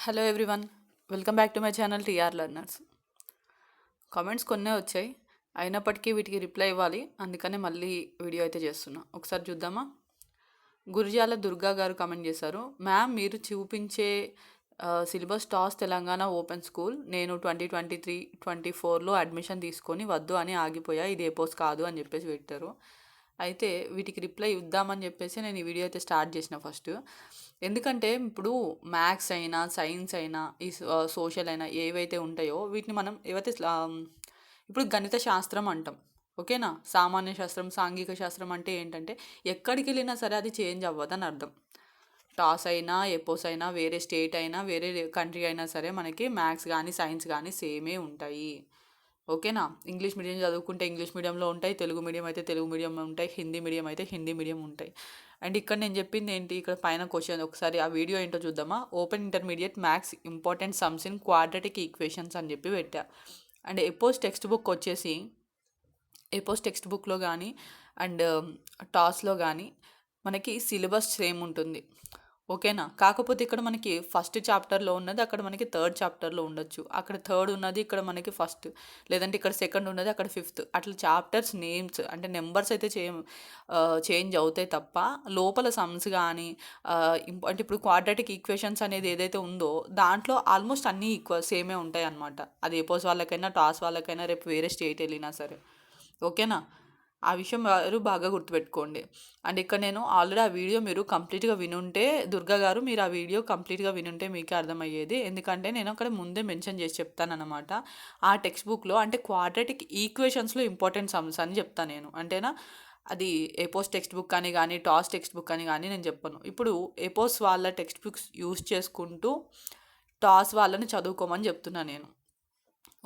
Hello everyone, welcome back to my channel TR learners. Comments కొన్నే వచ్చాయి, అయినప్పటికీ వీటికి రిప్లై ఇవ్వాలి, అందుకనే మళ్ళీ వీడియో అయితే చేస్తున్నా. ఒకసారి చూద్దామా. గురిజాల దుర్గా గారు కామెంట్ చేశారు. మ్యామ్, మీరు చూపించే syllabus toss Telangana open school నేను 2023-24లో అడ్మిషన్ తీసుకొని వద్దు అని ఆగిపోయా, ఇది ఏ పోస్ట్ కాదు అని చెప్పేసి పెట్టారు. అయితే వీటికి రిప్లై ఇద్దామని చెప్పేసి నేను ఈ వీడియో అయితే స్టార్ట్ చేసిన ఫస్ట్. ఎందుకంటే ఇప్పుడు మ్యాథ్స్ అయినా సైన్స్ అయినా ఈ సోషల్ అయినా ఏవైతే ఉంటాయో వీటిని మనం ఏవైతే ఇప్పుడు గణిత శాస్త్రం అంటాం, ఓకేనా. సామాన్య శాస్త్రం, సాంఘిక శాస్త్రం అంటే ఏంటంటే ఎక్కడికి వెళ్ళినా సరే అది చేంజ్ అవ్వదని అర్థం. టాస్ అయినా ఎపోస్ అయినా వేరే స్టేట్ అయినా వేరే కంట్రీ అయినా సరే మనకి మ్యాథ్స్ కానీ సైన్స్ కానీ సేమే ఉంటాయి, ఓకేనా. ఇంగ్లీష్ మీడియం చదువుకుంటే ఇంగ్లీష్ మీడియంలో ఉంటాయి, తెలుగు మీడియం అయితే తెలుగు మీడియం ఉంటాయి, హిందీ మీడియం అయితే హిందీ మీడియం ఉంటాయి. అండ్ ఇక్కడ నేను చెప్పింది ఏంటి, ఇక్కడ పైన క్వశ్చన్ ఒకసారి ఆ వీడియో ఏంటో చూద్దామా. Open intermediate maths important sums in quadratic equations అని చెప్పి పెట్టా. అండ్ ఎపోస్ టెక్స్ట్ బుక్ వచ్చేసి ఎపోస్ టెక్స్ట్ బుక్లో కానీ అండ్ టాస్లో కానీ మనకి సిలబస్ సేమ్ ఉంటుంది, ఓకేనా. కాకపోతే ఇక్కడ మనకి ఫస్ట్ చాప్టర్లో ఉన్నది అక్కడ మనకి థర్డ్ చాప్టర్లో ఉండొచ్చు, అక్కడ థర్డ్ ఉన్నది ఇక్కడ మనకి ఫస్ట్, లేదంటే ఇక్కడ సెకండ్ ఉన్నది అక్కడ ఫిఫ్త్, అట్లా చాప్టర్స్ నేమ్స్ అంటే నెంబర్స్ అయితే చేంజ్ అవుతాయి తప్ప లోపల సమ్స్ కానీ అంటే ఇప్పుడు క్వాడ్రాటిక్ ఈక్వేషన్స్ అనేది ఏదైతే ఉందో దాంట్లో ఆల్మోస్ట్ అన్నీ ఈక్వల్ సేమే ఉంటాయి అన్నమాట. అది ఎపోస్ వాళ్ళకైనా టాస్ వాళ్ళకైనా రేపు వేరే స్టేట్ వెళ్ళినా సరే, ఓకేనా. ఆ విషయం మీరు బాగా గుర్తుపెట్టుకోండి. అండ్ ఇక్కడ నేను ఆల్రెడీ ఆ వీడియో మీరు కంప్లీట్గా వినుంటే, దుర్గా గారు మీరు ఆ వీడియో కంప్లీట్గా వినుంటే మీకే అర్థమయ్యేది. ఎందుకంటే నేను అక్కడ ముందే మెన్షన్ చేసి చెప్తానన్నమాట. ఆ టెక్స్ట్ బుక్లో అంటే క్వాడ్రాటిక్ ఈక్వేషన్స్లో ఇంపార్టెంట్ సమ్స్ అని చెప్తాను నేను, అంటేనా. అది ఎపోస్ టెక్స్ట్ బుక్ అని కానీ టాస్ టెక్స్ట్ బుక్ అని కానీ నేను చెప్పను. ఇప్పుడు ఎపోస్ వాళ్ళ టెక్స్ట్ బుక్స్ యూస్ చేసుకుంటూ టాస్ వాళ్ళని చదువుకోమని చెప్తున్నాను నేను,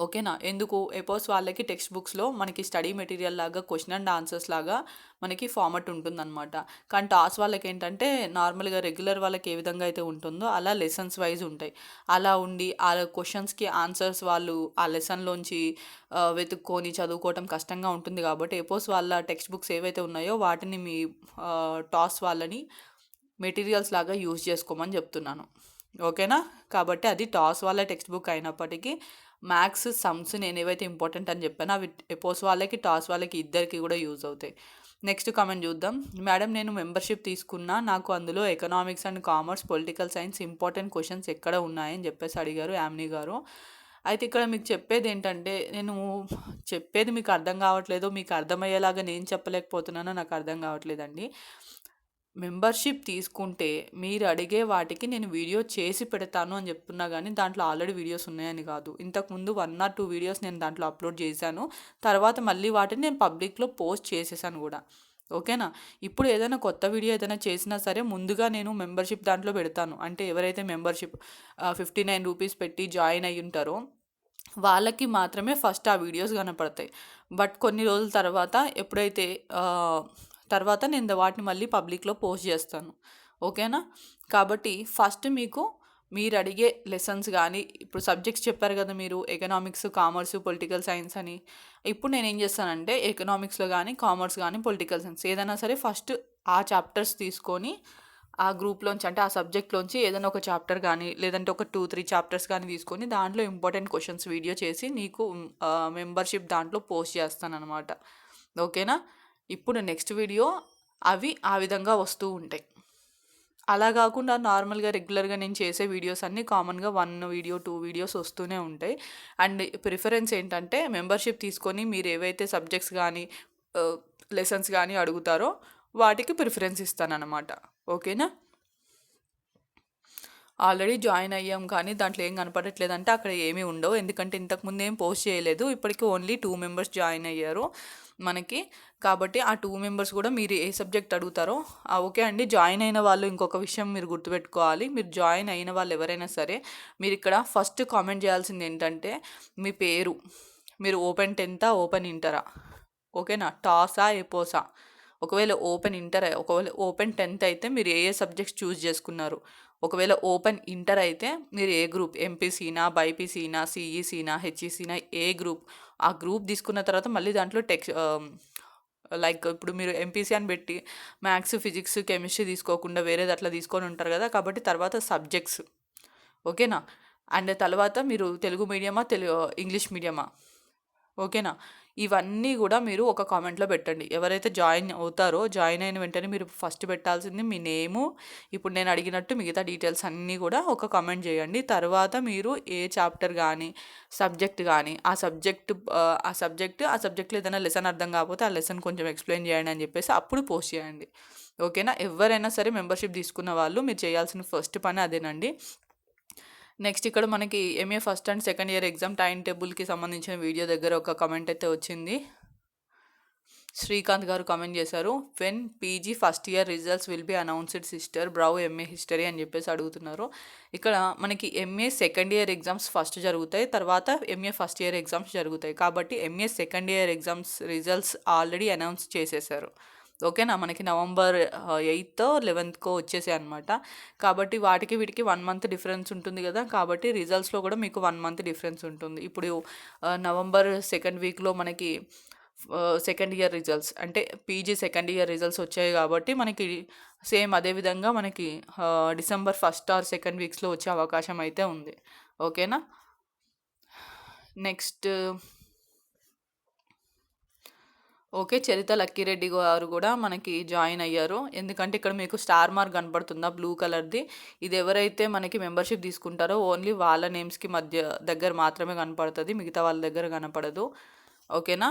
ఓకేనా. ఎందుకు, ఎపోస్ వాళ్ళకి టెక్స్ట్ బుక్స్లో మనకి స్టడీ మెటీరియల్ లాగా క్వశ్చన్ అండ్ ఆన్సర్స్ లాగా మనకి ఫార్మట్ ఉంటుందన్నమాట. కానీ టాస్ వాళ్ళకి ఏంటంటే నార్మల్గా రెగ్యులర్ వాళ్ళకి ఏ విధంగా అయితే ఉంటుందో అలా లెసన్స్ వైజ్ ఉంటాయి. అలా ఉండి ఆ క్వశ్చన్స్కి ఆన్సర్స్ వాళ్ళు ఆ లెసన్లోంచి వెతుక్కొని చదువుకోవటం కష్టంగా ఉంటుంది. కాబట్టి ఎపోస్ వాళ్ళ టెక్స్ట్ బుక్స్ ఏవైతే ఉన్నాయో వాటిని మీ టాస్ వాళ్ళని మెటీరియల్స్ లాగా యూజ్ చేసుకోమని చెప్తున్నాను, ఓకేనా. కాబట్టి అది టాస్ వాళ్ళ టెక్స్ట్ బుక్ అయినప్పటికీ మ్యాథ్స్ సమ్స్ నేను ఏవైతే ఇంపార్టెంట్ అని చెప్పానో అవి ఎపోస్ వాళ్ళకి టాస్ వాళ్ళకి ఇద్దరికి కూడా యూజ్ అవుతాయి. నెక్స్ట్ కామెంట్ చూద్దాం. మేడం, నేను మెంబర్షిప్ తీసుకున్నా, నాకు అందులో economics and commerce, political science important questions ఎక్కడ ఉన్నాయని చెప్పేసి అడిగారు యామిని గారు. అయితే ఇక్కడ మీకు చెప్పేది ఏంటంటే, నేను చెప్పేది మీకు అర్థం కావట్లేదు, మీకు అర్థమయ్యేలాగా నేను చెప్పలేకపోతున్నానో నాకు అర్థం కావట్లేదండి. మెంబర్షిప్ తీసుకుంటే మీరు అడిగే వాటికి నేను వీడియో చేసి పెడతాను అని చెప్తున్నా, కానీ దాంట్లో ఆల్రెడీ వీడియోస్ ఉన్నాయని కాదు. ఇంతకుముందు 1 or 2 వీడియోస్ నేను దాంట్లో అప్లోడ్ చేశాను, తర్వాత మళ్ళీ వాటిని నేను పబ్లిక్లో పోస్ట్ చేసేసాను కూడా, ఓకేనా. ఇప్పుడు ఏదైనా కొత్త వీడియో ఏదైనా చేసినా సరే ముందుగా నేను మెంబర్షిప్ దాంట్లో పెడతాను. అంటే ఎవరైతే మెంబర్షిప్ 59 రూపీస్ పెట్టి జాయిన్ అయ్యి ఉంటారో వాళ్ళకి మాత్రమే ఫస్ట్ ఆ వీడియోస్ కనపడతాయి. బట్ కొన్ని రోజుల తర్వాత ఎప్పుడైతే తర్వాత నేను వాటిని మళ్ళీ పబ్లిక్లో పోస్ట్ చేస్తాను, ఓకేనా. కాబట్టి ఫస్ట్ మీకు మీరు అడిగే లెసన్స్ కానీ ఇప్పుడు సబ్జెక్ట్స్ చెప్పారు కదా మీరు, ఎకనామిక్స్, కామర్స్, పొలిటికల్ సైన్స్ అని. ఇప్పుడు నేను ఏం చేస్తానంటే ఎకనామిక్స్లో కానీ కామర్స్ కానీ పొలిటికల్ సైన్స్ ఏదైనా సరే ఫస్ట్ ఆ చాప్టర్స్ తీసుకొని ఆ గ్రూప్లోంచి అంటే ఆ సబ్జెక్ట్లోంచి ఏదైనా ఒక చాప్టర్ కానీ లేదంటే ఒక 2-3 చాప్టర్స్ కానీ తీసుకొని దాంట్లో ఇంపార్టెంట్ క్వశ్చన్స్ వీడియో చేసి నీకు మెంబర్షిప్ దాంట్లో పోస్ట్ చేస్తాను అనమాట, ఓకేనా. ఇప్పుడు నెక్స్ట్ వీడియో అవి ఆ విధంగా వస్తూ ఉంటాయి. అలా కాకుండా నార్మల్గా రెగ్యులర్గా నేను చేసే వీడియోస్ అన్నీ కామన్గా 1 వీడియో 2 వీడియోస్ వస్తూనే ఉంటాయి. అండ్ ప్రిఫరెన్స్ ఏంటంటే మెంబర్షిప్ తీసుకొని మీరు ఏవైతే సబ్జెక్ట్స్ కానీ లెసన్స్ కానీ అడుగుతారో వాటికి ప్రిఫరెన్స్ ఇస్తానన్నమాట, ఓకేనా. ఆల్రెడీ జాయిన్ అయ్యాం కానీ దాంట్లో ఏం కనపడట్లేదంటే అక్కడ ఏమీ ఉండవు, ఎందుకంటే ఇంతకుముందు ఏం పోస్ట్ చేయలేదు. ఇప్పటికీ ఓన్లీ 2 మెంబర్స్ జాయిన్ అయ్యారు మనకి. కాబట్టి ఆ 2 మెంబర్స్ కూడా మీరు ఏ సబ్జెక్ట్ అడుగుతారో ఓకే అండి. జాయిన్ అయిన వాళ్ళు ఇంకొక విషయం మీరు గుర్తుపెట్టుకోవాలి, మీరు జాయిన్ అయిన వాళ్ళు ఎవరైనా సరే మీరు ఇక్కడ ఫస్ట్ కామెంట్ చేయాల్సింది ఏంటంటే మీ పేరు, మీరు ఓపెన్ 10th ఓపెన్ ఇంటరా, ఓకేనా, టాసా ఎపోసా. ఒకవేళ ఓపెన్ 10th అయితే మీరు ఏ ఏ సబ్జెక్ట్స్ చూస్ చేసుకున్నారు, ఒకవేళ ఓపెన్ ఇంటర్ అయితే మీరు ఏ గ్రూప్, ఎంపీసీనా, బైపీసీనా, సిఈసీనా, హెచ్ఈసీనా, ఏ గ్రూప్, ఆ గ్రూప్ తీసుకున్న తర్వాత మళ్ళీ దాంట్లో లైక్ ఇప్పుడు మీరు ఎంపీసీ అని పెట్టి మ్యాథ్స్, ఫిజిక్స్, కెమిస్ట్రీ తీసుకోకుండా వేరేది అట్లా తీసుకొని ఉంటారు కదా. కాబట్టి తర్వాత సబ్జెక్ట్స్, ఓకేనా? అండ్ తర్వాత మీరు తెలుగు మీడియమా, ఇంగ్లీష్ మీడియమా, ఓకేనా? ఇవన్నీ కూడా మీరు ఒక కామెంట్లో పెట్టండి. ఎవరైతే జాయిన్ అవుతారో జాయిన్ అయిన వెంటనే మీరు ఫస్ట్ పెట్టాల్సింది మీ నేము, ఇప్పుడు నేను అడిగినట్టు మిగతా డీటెయిల్స్ అన్నీ కూడా ఒక కామెంట్ చేయండి. తర్వాత మీరు ఏ చాప్టర్ కానీ సబ్జెక్ట్ కానీ ఆ సబ్జెక్ట్లో ఏదైనా లెసన్ అర్థం కాకపోతే ఆ లెసన్ కొంచెం ఎక్స్ప్లెయిన్ చేయండి అని చెప్పేసి అప్పుడు పోస్ట్ చేయండి. ఓకేనా? ఎవరైనా సరే మెంబర్షిప్ తీసుకున్న వాళ్ళు మీరు చేయాల్సిన ఫస్ట్ పని అదేనండి. నెక్స్ట్ ఇక్కడ మనకి MA first and second year exam time టేబుల్కి సంబంధించిన వీడియో దగ్గర ఒక కామెంట్ అయితే వచ్చింది. శ్రీకాంత్ గారు కామెంట్ చేశారు, when PG first year results will be announced sister bro MA history అని చెప్పేసి అడుగుతున్నారు. ఇక్కడ మనకి MA second year exams first జరుగుతాయి, తర్వాత ఎంఏ ఫస్ట్ ఇయర్ ఎగ్జామ్స్ జరుగుతాయి. కాబట్టి MA second year exams results already announce చేసేసారు. ఓకేనా? మనకి నవంబర్ 8th 11th వచ్చేసాయి అనమాట. కాబట్టి వాటికి వీటికి 1 month డిఫరెన్స్ ఉంటుంది కదా. కాబట్టి రిజల్ట్స్లో కూడా మీకు 1 month డిఫరెన్స్ ఉంటుంది. ఇప్పుడు నవంబర్ సెకండ్ వీక్లో మనకి సెకండ్ ఇయర్ రిజల్ట్స్ అంటే పీజీ సెకండ్ ఇయర్ రిజల్ట్స్ వచ్చాయి. కాబట్టి మనకి సేమ్ అదేవిధంగా మనకి డిసెంబర్ 1st or 2nd వీక్స్లో వచ్చే అవకాశం అయితే ఉంది. ఓకేనా? నెక్స్ట్ ఓకే, చరిత లక్కిరెడ్డి గారు కూడా మనకి జాయిన్ అయ్యారు. ఎందుకంటే ఇక్కడ మీకు స్టార్ మార్క్ కనపడుతుందా బ్లూ కలర్ది, ఇది ఎవరైతే మనకి మెంబర్షిప్ తీసుకుంటారో ఓన్లీ వాళ్ళ నేమ్స్కి దగ్గర మాత్రమే కనపడుతుంది, మిగతా వాళ్ళ దగ్గర కనపడదు. ఓకేనా?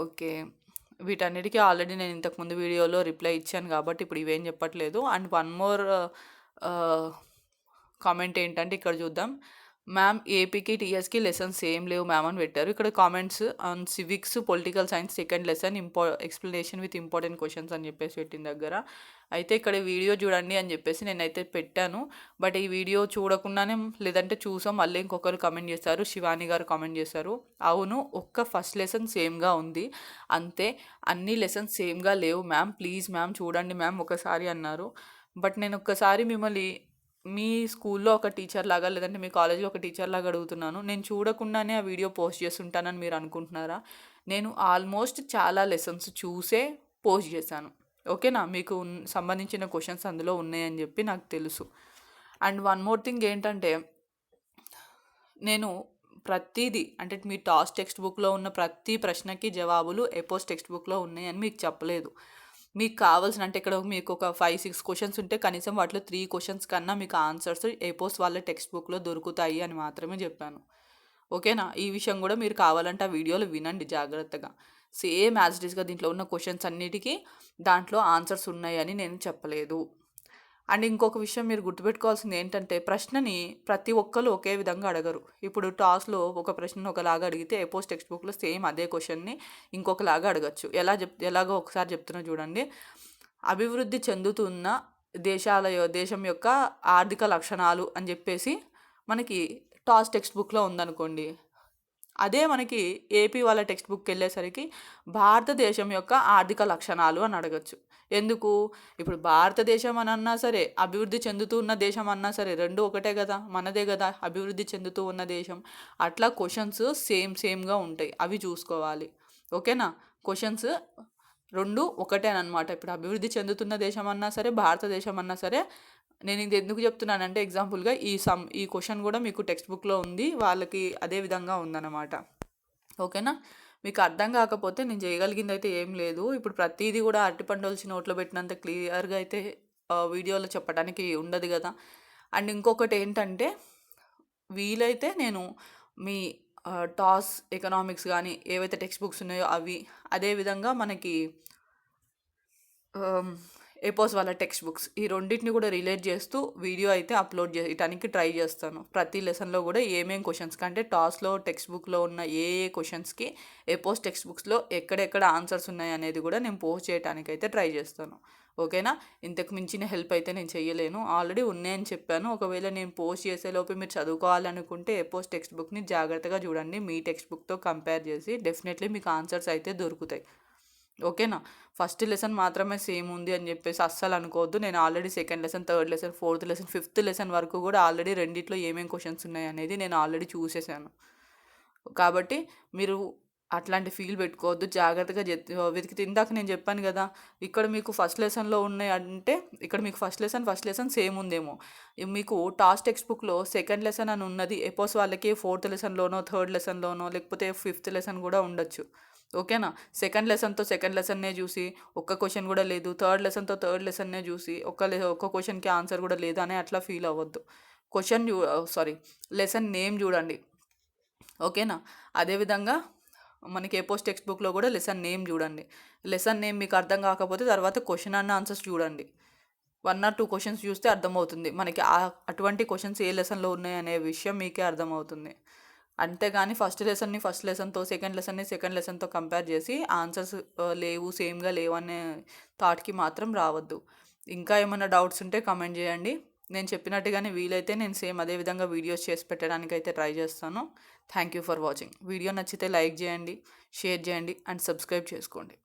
ఓకే, వీటన్నిటికీ ఆల్రెడీ నేను ఇంతకుముందు వీడియోలో రిప్లై ఇచ్చాను కాబట్టి ఇప్పుడు ఇవేం చెప్పట్లేదు. అండ్ వన్ మోర్ కామెంట్ ఏంటంటే ఇక్కడ చూద్దాం. మ్యామ్ ఏపీకి టీఎస్కి లెసన్స్ ఏం లేవు మ్యామ్ అని పెట్టారు. ఇక్కడ comments on civics political science second lesson explanation with important questions అని చెప్పేసి పెట్టిన దగ్గర అయితే ఇక్కడ వీడియో చూడండి అని చెప్పేసి నేనైతే పెట్టాను. బట్ ఈ వీడియో చూడకుండానే లేదంటే చూసాం మళ్ళీ ఇంకొకరు కామెంట్ చేశారు, శివాని గారు కామెంట్ చేశారు, అవును ఒక్క ఫస్ట్ లెసన్ సేమ్గా ఉంది అంతే, అన్ని లెసన్స్ సేమ్గా లేవు మ్యామ్, ప్లీజ్ మ్యామ్ చూడండి మ్యామ్ ఒకసారి అన్నారు. బట్ నేను ఒక్కసారి మిమ్మల్ని మీ స్కూల్లో ఒక టీచర్ లాగా లేదంటే మీ కాలేజ్లో ఒక టీచర్ లాగా అడుగుతున్నాను, నేను చూడకుండానే ఆ వీడియో పోస్ట్ చేస్తుంటానని మీరు అనుకుంటున్నారా? నేను ఆల్మోస్ట్ చాలా లెసన్స్ చూసే పోస్ట్ చేశాను. ఓకేనా? మీకు సంబంధించిన క్వశ్చన్స్ అందులో ఉన్నాయని చెప్పి నాకు తెలుసు. అండ్ వన్ మోర్ థింగ్ ఏంటంటే నేను ప్రతిదీ అంటే మీ టాస్ టెక్స్ట్ బుక్లో ఉన్న ప్రతి ప్రశ్నకి జవాబులు ఎపోస్ టెక్స్ట్ బుక్లో ఉన్నాయని మీకు చెప్పలేదు. మీకు కావాల్సిన అంటే ఇక్కడ మీకు ఒక 5-6 క్వశ్చన్స్ ఉంటే కనీసం వాటిలో 3 క్వశ్చన్స్ కన్నా మీకు ఆన్సర్స్ ఎపోస్ వాళ్ళ టెక్స్ట్ బుక్లో దొరుకుతాయి అని మాత్రమే చెప్పాను. ఓకేనా? ఈ విషయం కూడా మీరు కావాలంటే ఆ వీడియోలో వినండి జాగ్రత్తగా. సేమ్ యాజ్ ఇట్ ఈస్గా దీంట్లో ఉన్న క్వశ్చన్స్ అన్నిటికీ దాంట్లో ఆన్సర్స్ ఉన్నాయని నేను చెప్పలేదు. అండ్ ఇంకొక విషయం మీరు గుర్తుపెట్టుకోవాల్సింది ఏంటంటే ప్రశ్నని ప్రతి ఒక్కరు ఒకే విధంగా అడగరు. ఇప్పుడు టాస్లో ఒక ప్రశ్నను ఒకలాగా అడిగితే ఎపోస్ టెక్స్ట్ బుక్లో సేమ్ అదే క్వశ్చన్ని ఇంకొకలాగా అడగచ్చు. ఎలాగో ఒకసారి చెప్తున్నా చూడండి. అభివృద్ధి చెందుతున్న దేశం యొక్క ఆర్థిక లక్షణాలు అని చెప్పేసి మనకి టాస్ టెక్స్ట్ బుక్లో ఉందనుకోండి, అదే మనకి ఏపీ వాళ్ళ టెక్స్ట్ బుక్కి వెళ్ళేసరికి భారతదేశం యొక్క ఆర్థిక లక్షణాలు అని అడగచ్చు. ఎందుకు? ఇప్పుడు భారతదేశం అని అన్నా సరే అభివృద్ధి చెందుతూ ఉన్న దేశం అన్నా సరే రెండు ఒకటే కదా, మనదే కదా అభివృద్ధి చెందుతూ ఉన్న దేశం. అట్లా క్వశ్చన్స్ సేమ్గా ఉంటాయి, అవి చూసుకోవాలి. ఓకేనా? క్వశ్చన్స్ రెండు ఒకటేనమాట. ఇప్పుడు అభివృద్ధి చెందుతున్న దేశం అన్నా సరే భారతదేశం అన్నా సరే, నేను ఇది ఎందుకు చెప్తున్నానంటే ఎగ్జాంపుల్గా ఈ క్వశ్చన్ కూడా మీకు టెక్స్ట్ బుక్లో ఉంది, వాళ్ళకి అదే విధంగా ఉందన్నమాట. ఓకేనా? మీకు అర్థం కాకపోతే నేను చేయగలిగింది అయితే ఏం లేదు. ఇప్పుడు ప్రతిదీ కూడా అరటిపండు వచ్చి నోట్లో పెట్టినంత క్లియర్గా అయితే వీడియోలో చెప్పడానికి ఉండదు కదా. అండ్ ఇంకొకటి ఏంటంటే వీలైతే నేను మీ టాస్ ఎకనామిక్స్ కానీ ఏవైతే టెక్స్ట్ బుక్స్ ఉన్నాయో అవి, అదేవిధంగా మనకి ఎపోస్ వాళ్ళ టెక్స్ట్ బుక్స్, ఈ రెండింటిని కూడా రిలేట్ చేస్తూ వీడియో అయితే అప్లోడ్ చేయడానికి ట్రై చేస్తాను. ప్రతి లెసన్లో కూడా ఏమేం క్వశ్చన్స్ కంటే టాస్లో టెక్స్ట్ బుక్లో ఉన్న ఏ క్వశ్చన్స్కి ఎపోస్ టెక్స్ట్ బుక్స్లో ఎక్కడెక్కడ ఆన్సర్స్ ఉన్నాయి అనేది కూడా నేను పోస్ట్ చేయడానికి అయితే ట్రై చేస్తాను. ఓకేనా? ఇంతకు మించిన హెల్ప్ అయితే నేను చేయలేను, ఆల్రెడీ ఉన్నాయని చెప్పాను. ఒకవేళ నేను పోస్ట్ చేసేలోపు మీరు చదువుకోవాలనుకుంటే ఎపోస్ టెక్స్ట్ బుక్ని జాగ్రత్తగా చూడండి, మీ టెక్స్ట్ బుక్తో కంపేర్ చేసి డెఫినెట్లీ మీకు ఆన్సర్స్ అయితే దొరుకుతాయి. ఓకేనా? ఫస్ట్ లెసన్ మాత్రమే సేమ్ ఉంది అని చెప్పేసి అస్సలు అనుకోవద్దు. నేను already second lesson, third lesson, fourth lesson, fifth lesson వరకు కూడా ఆల్రెడీ రెండిట్లో ఏమేమి క్వశ్చన్స్ ఉన్నాయి అనేది నేను ఆల్రెడీ చూసేసాను. కాబట్టి మీరు అట్లాంటి ఫీల్ పెట్టుకోవద్దు. జాగ్రత్తగా వెతికితే ఇందాక నేను చెప్పాను కదా, ఇక్కడ మీకు ఫస్ట్ లెసన్‌లో ఉన్నాయి అంటే, ఇక్కడ మీకు ఫస్ట్ లెసన్ సేమ్ ఉందేమో. మీకు టాస్ టెక్స్ట్ బుక్‌లో సెకండ్ లెసన్ అని ఉన్నది. ఎపోస్ వాళ్ళకి ఫోర్త్ లెసన్‌లోనో, థర్డ్ లెసన్‌లోనో లేకపోతే ఫిఫ్త్ లెసన్ కూడా ఉండొచ్చు. ఓకేనా? సెకండ్ లెసన్నే చూసి ఒక్క క్వెషన్ కూడా లేదు, థర్డ్ లెసన్నే చూసి ఒక్క క్వెషన్‌కి ఆన్సర్ కూడా లేదు అని అట్లా ఫీల్ అవ్వద్దు. క్వెషన్ సారీ, లెసన్ నేమ్ చూడండి. ఓకేనా? అదేవిధంగా మనకి పోస్ట్ టెక్స్ట్ బుక్లో కూడా లెసన్ నేమ్ చూడండి. లెసన్ నేమ్ మీకు అర్థం కాకపోతే తర్వాత క్వశ్చన్ అండ్ ఆన్సర్స్ చూడండి. 1 ఆర్ 2 క్వశ్చన్స్ చూస్తే అర్థమవుతుంది మనకి అటువంటి క్వశ్చన్స్ ఏ లెసన్లో ఉన్నాయనే విషయం మీకే అర్థమవుతుంది. అంతేగాని ఫస్ట్ లెసన్తో సెకండ్ లెసన్తో కంపేర్ చేసి ఆన్సర్స్ లేవు, సేమ్గా లేవు అనే థాట్కి మాత్రం రావద్దు. ఇంకా ఏమైనా డౌట్స్ ఉంటే కామెంట్ చేయండి. నేను చెప్పినట్టుగానే వీలైతే నేను సేమ్ అదే విధంగా వీడియోస్ చేసి పెట్టడానికి అయితే ట్రై చేస్తాను. Thank you for watching. Video నచ్చితే లైక్ చేయండి, షేర్ చేయండి అండ్ సబ్స్క్రైబ్ చేసుకోండి.